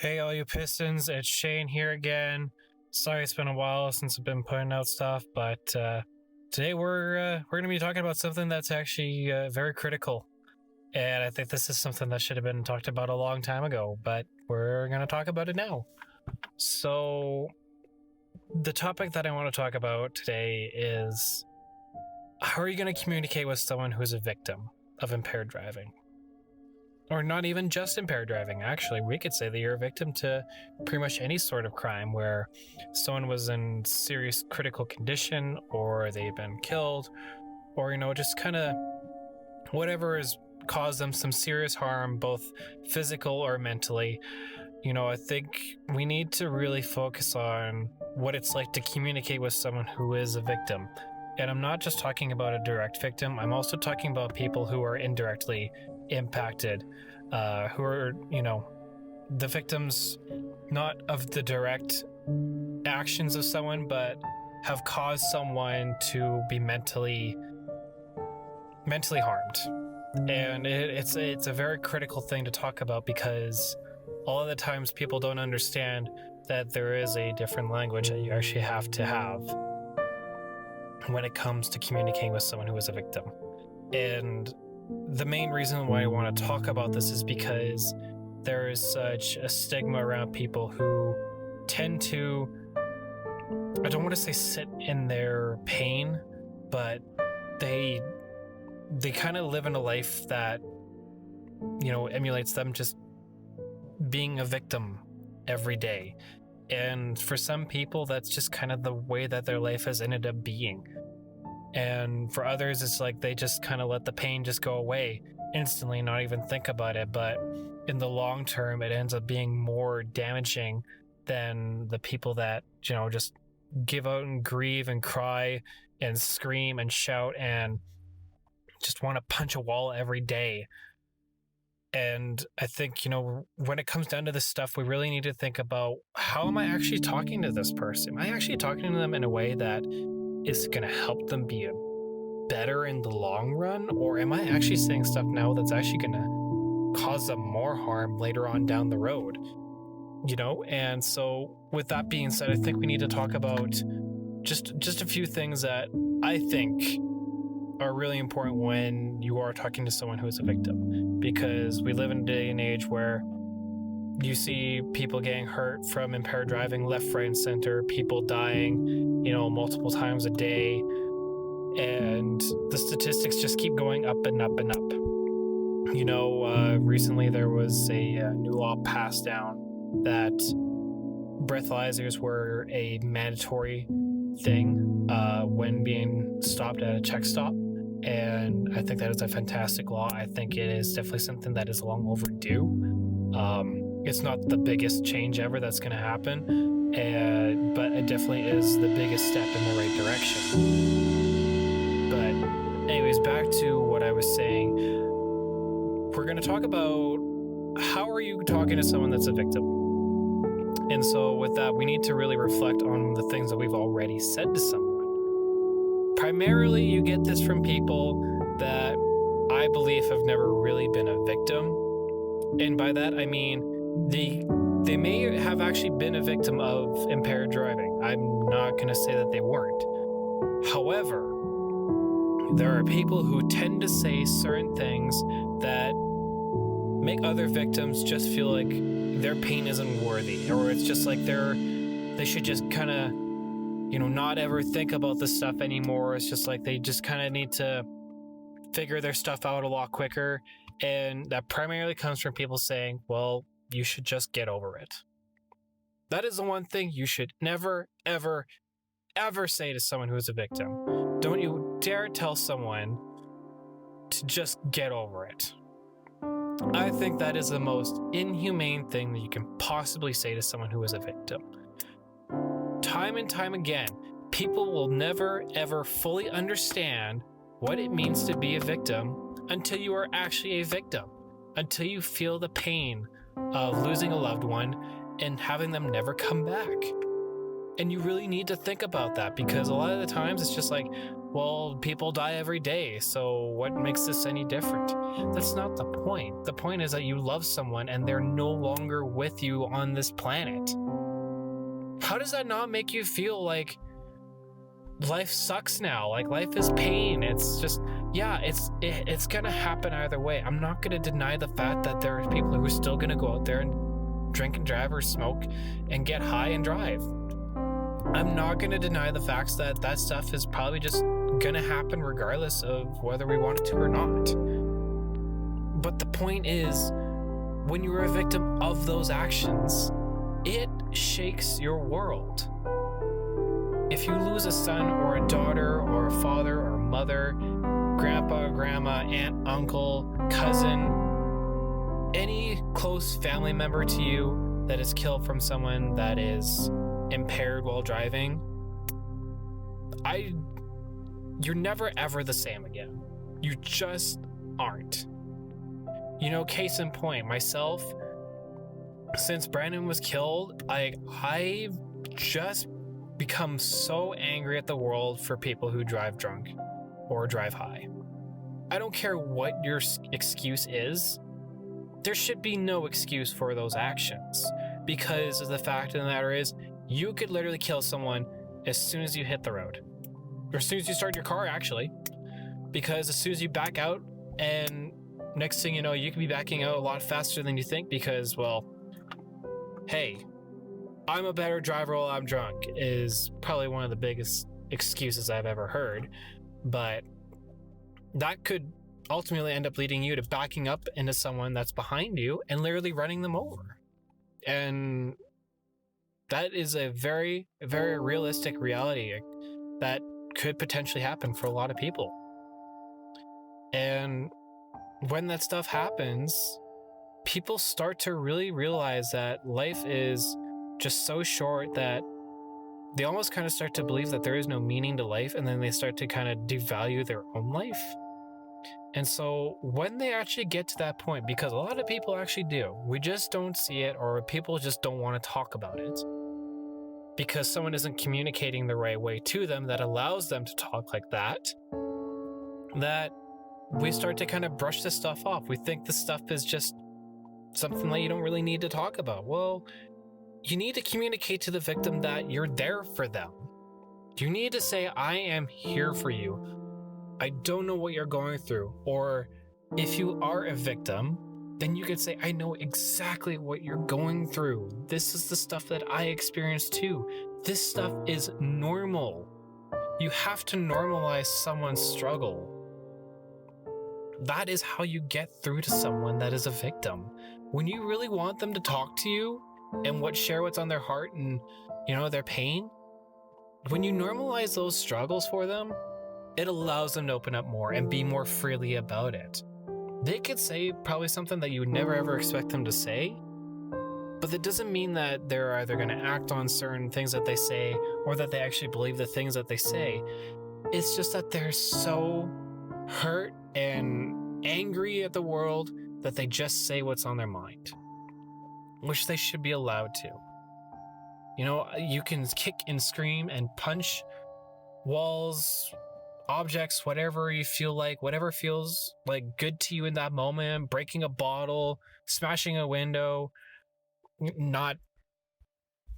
Hey, all you Pistons, it's Shane here again. Sorry it's been a while since I've been putting out stuff, but today we're going to be talking about something that's actually very critical. And I think this is something that should have been talked about a long time ago, but we're going to talk about it now. So, the topic that I want to talk about today is how are you going to communicate with someone who's a victim of impaired driving? Or not even just impaired driving. Actually, we could say that you're a victim to pretty much any sort of crime where someone was in serious critical condition or they've been killed or, just kind of whatever has caused them some serious harm, both physical or mentally. I think we need to really focus on what it's like to communicate with someone who is a victim. And I'm not just talking about a direct victim, I'm also talking about people who are indirectly impacted, who are, the victims not of the direct actions of someone, but have caused someone to be mentally harmed. And it's a very critical thing to talk about because a lot of the times people don't understand that there is a different language that you actually have to have when it comes to communicating with someone who is a victim. And the main reason why I want to talk about this is because there is such a stigma around people who tend to, I don't want to say sit in their pain, but they kind of live in a life that, emulates them just being a victim every day. And for some people, that's just kind of the way that their life has ended up being. And for others, it's like they just kind of let the pain just go away instantly, not even think about it. But in the long term, it ends up being more damaging than the people that, just give out and grieve and cry and scream and shout and just want to punch a wall every day. And I think, when it comes down to this stuff, we really need to think about, how am I actually talking to this person? Am I actually talking to them in a way that is going to help them be better in the long run? Or am I actually saying stuff now that's actually going to cause them more harm later on down the road? And so with that being said, I think we need to talk about just a few things that I think are really important when you are talking to someone who is a victim, because we live in a day and age where you see people getting hurt from impaired driving left, right, and center, people dying, multiple times a day, and the statistics just keep going up and up and up. Recently there was a new law passed down that breathalyzers were a mandatory thing when being stopped at a check stop. And I think that is a fantastic law. I think it is definitely something that is long overdue. It's not the biggest change ever that's going to happen, but it definitely is the biggest step in the right direction. But anyways, back to what I was saying. We're going to talk about, how are you talking to someone that's a victim? And so with that, we need to really reflect on the things that we've already said to someone. Primarily, you get this from people that I believe have never really been a victim. And by that, I mean they may have actually been a victim of impaired driving. I'm not going to say that they weren't. However, there are people who tend to say certain things that make other victims just feel like their pain isn't worthy, or it's just like they should just kind of, not ever think about this stuff anymore. It's just like they just kind of need to figure their stuff out a lot quicker. And that primarily comes from people saying, well, you should just get over it. That is the one thing you should never, ever, ever say to someone who is a victim. Don't you dare tell someone to just get over it. I think that is the most inhumane thing that you can possibly say to someone who is a victim. Time and time again, people will never, ever fully understand what it means to be a victim until you are actually a victim, until you feel the pain of losing a loved one and having them never come back. And you really need to think about that, because a lot of the times it's just like, well, people die every day, so what makes this any different? That's not the point. The point is that you love someone and they're no longer with you on this planet. How does that not make you feel like life sucks now? Like, life is pain. It's just, yeah, it's gonna happen either way. I'm not gonna deny the fact that there are people who are still gonna go out there and drink and drive or smoke and get high and drive. I'm not gonna deny the facts that that stuff is probably just gonna happen regardless of whether we want it to or not. But the point is, when you're a victim of those actions, it shakes your world. If you lose a son or a daughter or a father or mother, grandpa, grandma, aunt, uncle, cousin, any close family member to you that is killed from someone that is impaired while driving, you're never ever the same again. You just aren't. You know, case in point, myself, since Brandon was killed, I've just become so angry at the world for people who drive drunk or drive high. I don't care what your excuse is. There should be no excuse for those actions, because the fact of the matter is, you could literally kill someone as soon as you hit the road, or as soon as you start your car, actually, because as soon as you back out, and next thing you know, you could be backing out a lot faster than you think, because, well, hey, I'm a better driver while I'm drunk is probably one of the biggest excuses I've ever heard, but that could ultimately end up leading you to backing up into someone that's behind you and literally running them over. And that is a very, very realistic reality that could potentially happen for a lot of people. And when that stuff happens, people start to really realize that life is just so short that they almost kind of start to believe that there is no meaning to life, and then they start to kind of devalue their own life. And so when they actually get to that point, because a lot of people actually do, we just don't see it, or people just don't want to talk about it because someone isn't communicating the right way to them that allows them to talk like that, that we start to kind of brush this stuff off. We think this stuff is just something that you don't really need to talk about. Well, you need to communicate to the victim that you're there for them. You need to say, I am here for you. I don't know what you're going through. Or if you are a victim, then you could say, I know exactly what you're going through. This is the stuff that I experienced too. This stuff is normal. You have to normalize someone's struggle. That is how you get through to someone that is a victim. When you really want them to talk to you and share what's on their heart and, you know, their pain, when you normalize those struggles for them, it allows them to open up more and be more freely about it. They could say probably something that you would never ever expect them to say, but that doesn't mean that they're either going to act on certain things that they say or that they actually believe the things that they say. It's just that they're so hurt and angry at the world that they just say what's on their mind, which they should be allowed to. You know, you can kick and scream and punch walls, objects, whatever you feel like, whatever feels like good to you in that moment, breaking a bottle, smashing a window, not,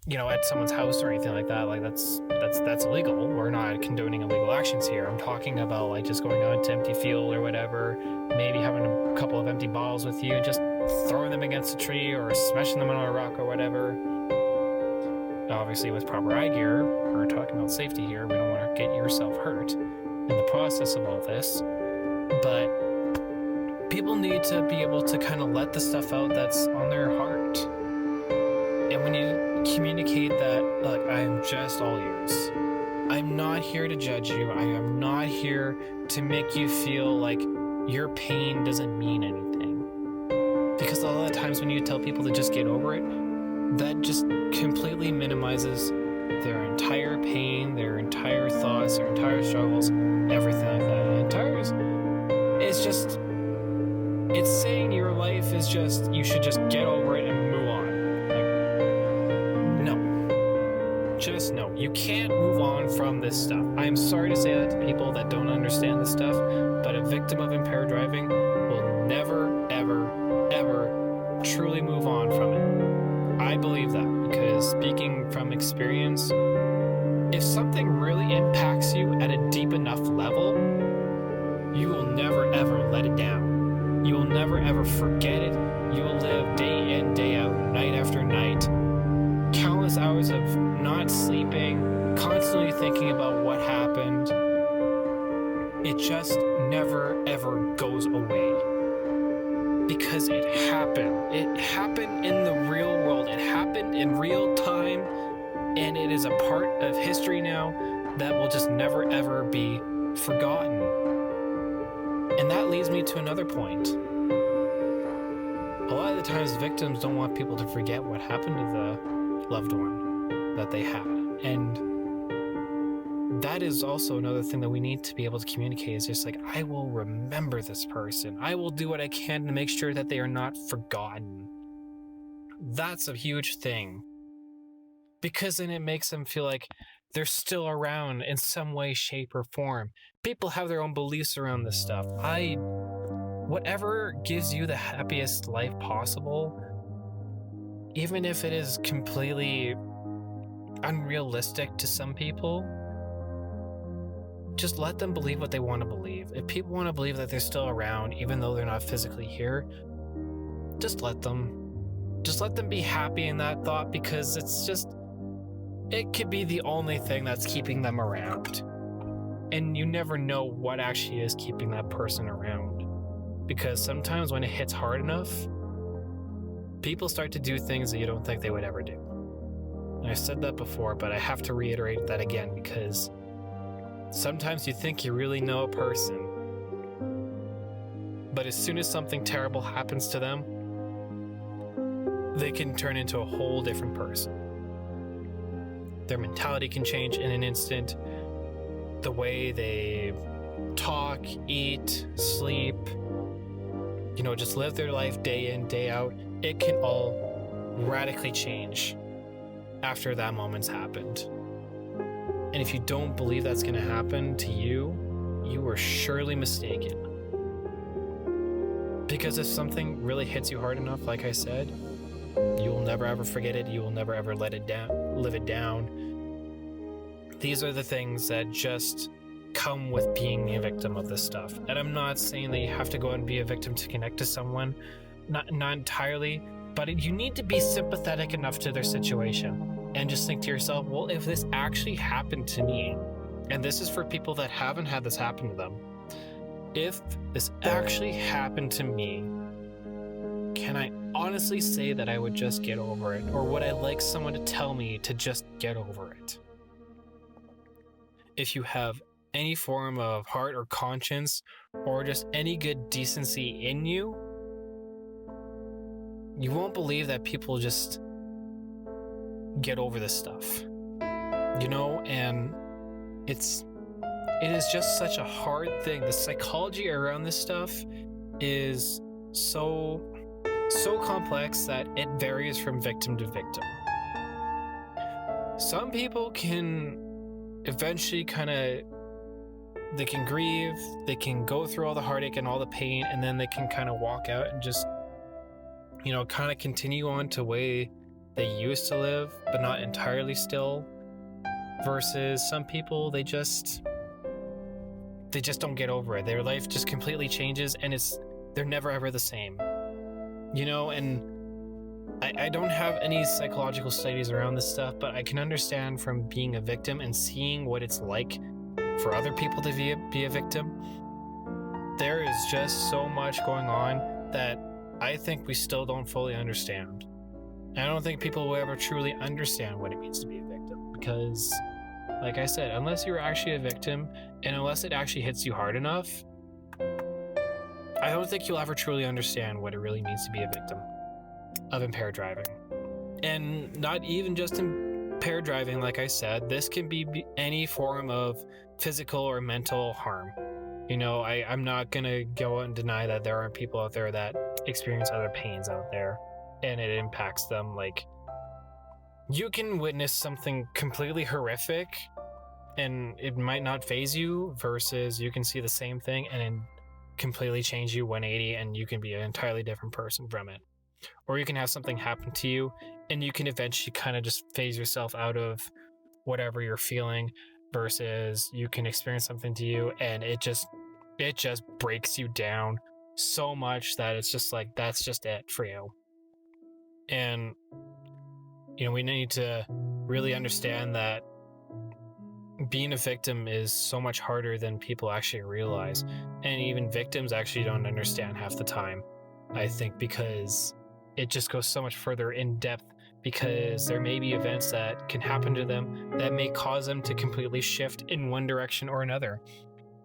you know, at someone's house or anything like that. Like that's illegal. We're not condoning illegal actions here. I'm talking about like just going out to empty field or whatever, maybe having a couple of empty bottles with you, just throwing them against a tree or smashing them on a rock or whatever. Obviously with proper eye gear, we're talking about safety here. We don't want to get yourself hurt in the process of all this, but people need to be able to kind of let the stuff out that's on their heart. And when you communicate that, look, I'm just all ears. I'm not here to judge you. I am not here to make you feel like your pain doesn't mean anything. Because a lot of times when you tell people to just get over it, that just completely minimizes their entire pain, their entire thoughts, their entire struggles, everything like that. It's just, it's saying your life is just, you should just get over it and move on. Like, no. just know you can't move on from this stuff. I'm sorry to say that to people that don't understand this stuff, but a victim of impaired driving will never, ever, ever truly move on from it. I believe that because, speaking from experience, if something really impacts you at a deep enough level, you will never ever let it down. You will never ever forget it. You will live day in, day out, night after night, countless hours of not sleeping, constantly thinking about what happened. It just never ever goes away. Because it happened. It happened in the real world. It happened in real time. And it is a part of history now that will just never ever be forgotten. And that leads me to another point. A lot of the times victims don't want people to forget what happened to the loved one that they had. And that is also another thing that we need to be able to communicate, is just like, I will remember this person. I will do what I can to make sure that they are not forgotten. That's a huge thing. Because then it makes them feel like they're still around in some way, shape, or form. People have their own beliefs around this stuff. Whatever gives you the happiest life possible, even if it is completely unrealistic to some people, just let them believe what they want to believe. If people want to believe that they're still around, even though they're not physically here, just let them. Just let them be happy in that thought, because it could be the only thing that's keeping them around. And you never know what actually is keeping that person around. Because sometimes when it hits hard enough, people start to do things that you don't think they would ever do. And I've said that before, but I have to reiterate that again, because sometimes you think you really know a person, but as soon as something terrible happens to them, they can turn into a whole different person. Their mentality can change in an instant. The way they talk, eat, sleep, just live their life day in, day out, it can all radically change after that moment's happened. And if you don't believe that's going to happen to you, you are surely mistaken. Because if something really hits you hard enough, like I said, you will never ever forget it. You will never ever live it down. These are the things that just come with being a victim of this stuff. And I'm not saying that you have to go and be a victim to connect to someone, not entirely, but you need to be sympathetic enough to their situation and just think to yourself, well, if this actually happened to me, and this is for people that haven't had this happen to them, if this actually happened to me, can I honestly say that I would just get over it? Or would I like someone to tell me to just get over it? If you have any form of heart or conscience, or just any good decency in you, you won't believe that people just get over this stuff. And it is just such a hard thing. The psychology around this stuff is so complex that it varies from victim to victim. Some people can eventually they can grieve, they can go through all the heartache and all the pain, and then they can kind of walk out and just, kind of continue on to the way they used to live, but not entirely still. Versus some people, they just don't get over it. Their life just completely changes, and they're never ever the same. And I don't have any psychological studies around this stuff, but I can understand from being a victim and seeing what it's like for other people to be a victim. There is just so much going on that I think we still don't fully understand. And I don't think people will ever truly understand what it means to be a victim, because, like I said, unless you're actually a victim, and unless it actually hits you hard enough, I don't think you'll ever truly understand what it really means to be a victim of impaired driving. And not even just impaired driving, like I said, this can be any form of physical or mental harm. I'm not going to go and deny that there are people out there that experience other pains out there, and it impacts them like you can witness something completely horrific and it might not faze you, versus you can see the same thing and it completely change you 180 and you can be an entirely different person from it. Or you can have something happen to you and you can eventually kind of just phase yourself out of whatever you're feeling, versus you can experience something to you and it just breaks you down so much that it's just like, that's just it for you. And we need to really understand that being a victim is so much harder than people actually realize. And even victims actually don't understand half the time, I think, because it just goes so much further in depth, because there may be events that can happen to them that may cause them to completely shift in one direction or another,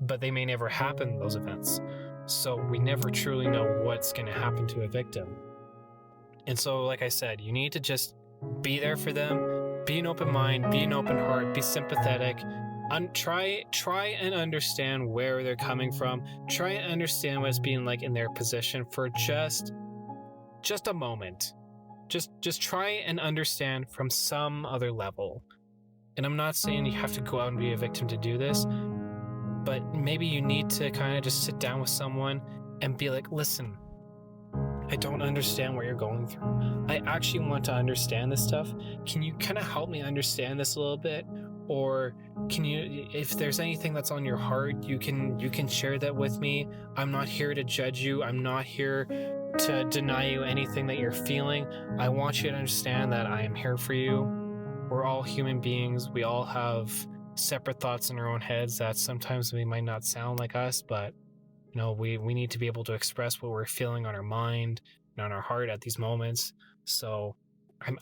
but they may never happen, those events. So we never truly know what's going to happen to a victim. And so, like I said, you need to just be there for them, be an open mind, be an open heart, be sympathetic, try and understand where they're coming from, try and understand what it's being like in their position for just a moment. Just try and understand from some other level. And I'm not saying you have to go out and be a victim to do this, but maybe you need to kind of just sit down with someone and be like, listen, I don't understand what you're going through. I actually want to understand this stuff. Can you kind of help me understand this a little bit? Or can you, if there's anything that's on your heart, you can share that with me. I'm not here to judge you. I'm not here to deny you anything that you're feeling. I want you to understand that I am here for you. We're all human beings. We all have separate thoughts in our own heads that sometimes we might not sound like us, but we need to be able to express what we're feeling on our mind and on our heart at these moments. So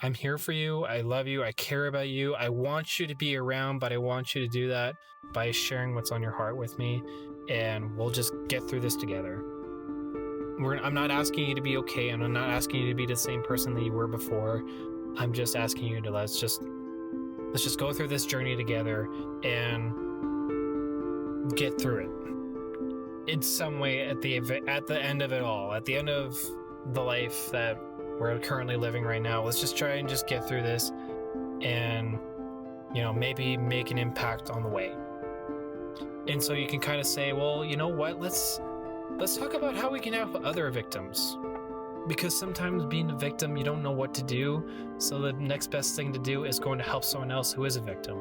I'm here for you. I love you. I care about you. I want you to be around, but I want you to do that by sharing what's on your heart with me, and we'll just get through this together. I'm not asking you to be okay, and I'm not asking you to be the same person that you were before. I'm just asking you to let's just go through this journey together and get through it in some way at the end of it all, at the end of the life that we're currently living right now. Let's just try and just get through this and maybe make an impact on the way. And so you can kind of say, well, you know what, let's talk about how we can help other victims, because sometimes being a victim, you don't know what to do, so the next best thing to do is going to help someone else who is a victim.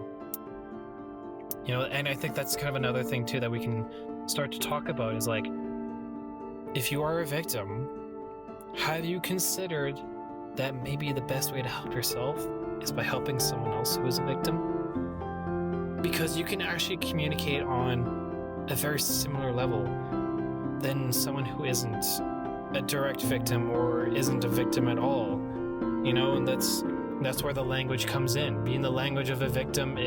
And I think that's kind of another thing too that we can start to talk about is like, if you are a victim, have you considered that maybe the best way to help yourself is by helping someone else who is a victim? Because you can actually communicate on a very similar level than someone who isn't a direct victim or isn't a victim at all. And that's where the language comes in. Being the language of a victim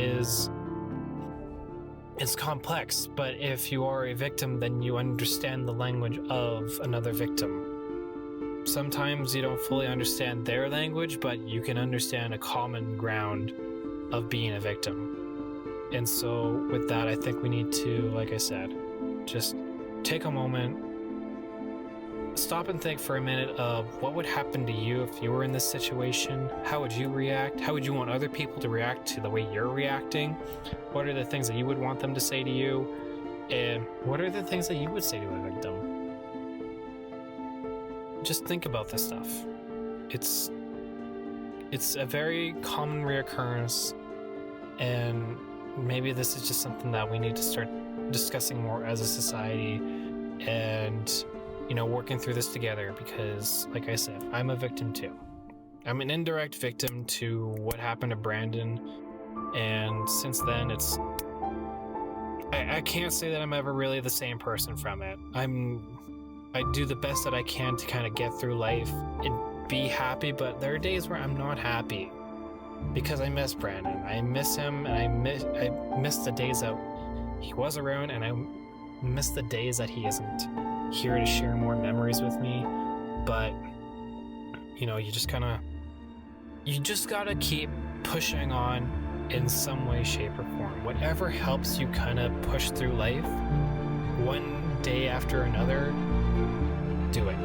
it's complex, but if you are a victim, then you understand the language of another victim. Sometimes you don't fully understand their language, but you can understand a common ground of being a victim. And so with that, I think we need to, like I said, just take a moment, stop and think for a minute of what would happen to you if you were in this situation. How would you react? How would you want other people to react to the way you're reacting? What are the things that you would want them to say to you? And what are the things that you would say to a victim? Just think about this stuff. It's a very common reoccurrence, and maybe this is just something that we need to start discussing more as a society and working through this together, because like I said, I'm a victim too. I'm an indirect victim to what happened to Brandon, and since then I can't say that I'm ever really the same person from it. I do the best that I can to kind of get through life and be happy, but there are days where I'm not happy because I miss Brandon. I miss him, and I miss the days that he was around, and I miss the days that he isn't here to share more memories with me. But you just gotta keep pushing on in some way, shape, or form. Whatever helps you kind of push through life one day after another, do it.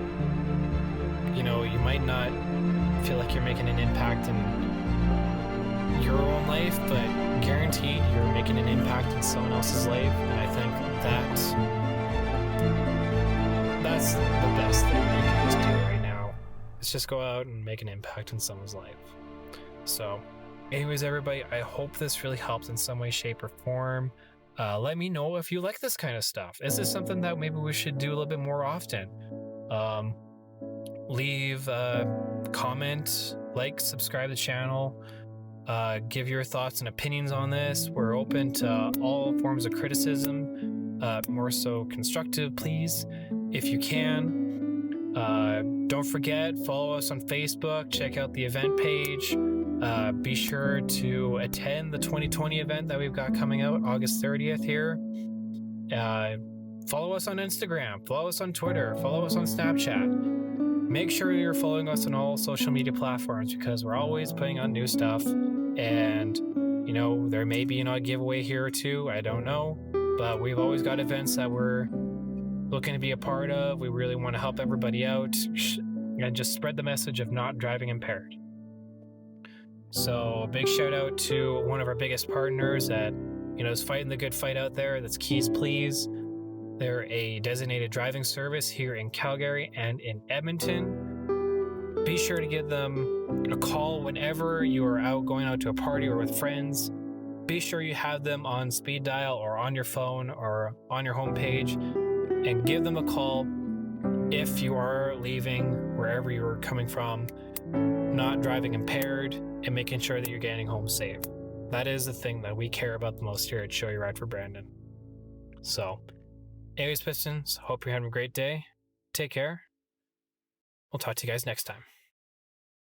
You might not feel like you're making an impact in life, but guaranteed you're making an impact in someone else's life. And I think that's the best thing you can just do right now. Is just go out and make an impact in someone's life. So anyways, everybody, I hope this really helped in some way, shape, or form. Let me know if you like this kind of stuff. Is this something that maybe we should do a little bit more often? Leave a comment, like, subscribe to the channel, give your thoughts and opinions on this. We're open to all forms of criticism, more so constructive, please, if you can. Don't forget, follow us on Facebook, check out the event page. Be sure to attend the 2020 event that we've got coming out August 30th here. Follow us on Instagram, follow us on Twitter, follow us on Snapchat. Make sure you're following us on all social media platforms because we're always putting on new stuff. And, you know, there may be an odd giveaway here or two, I don't know. But we've always got events that we're looking to be a part of. We really want to help everybody out and just spread the message of not driving impaired. So a big shout out to one of our biggest partners that, you know, is fighting the good fight out there. That's Keys Please. They're a designated driving service here in Calgary and in Edmonton. Be sure to give them a call whenever you are out going out to a party or with friends. Be sure you have them on speed dial or on your phone or on your homepage, and give them a call if you are leaving wherever you're coming from, not driving impaired, and making sure that you're getting home safe. That is the thing that we care about the most here at Show Your Ride for Brandon. So, anyways, Pistons, hope you're having a great day. Take care. We'll talk to you guys next time.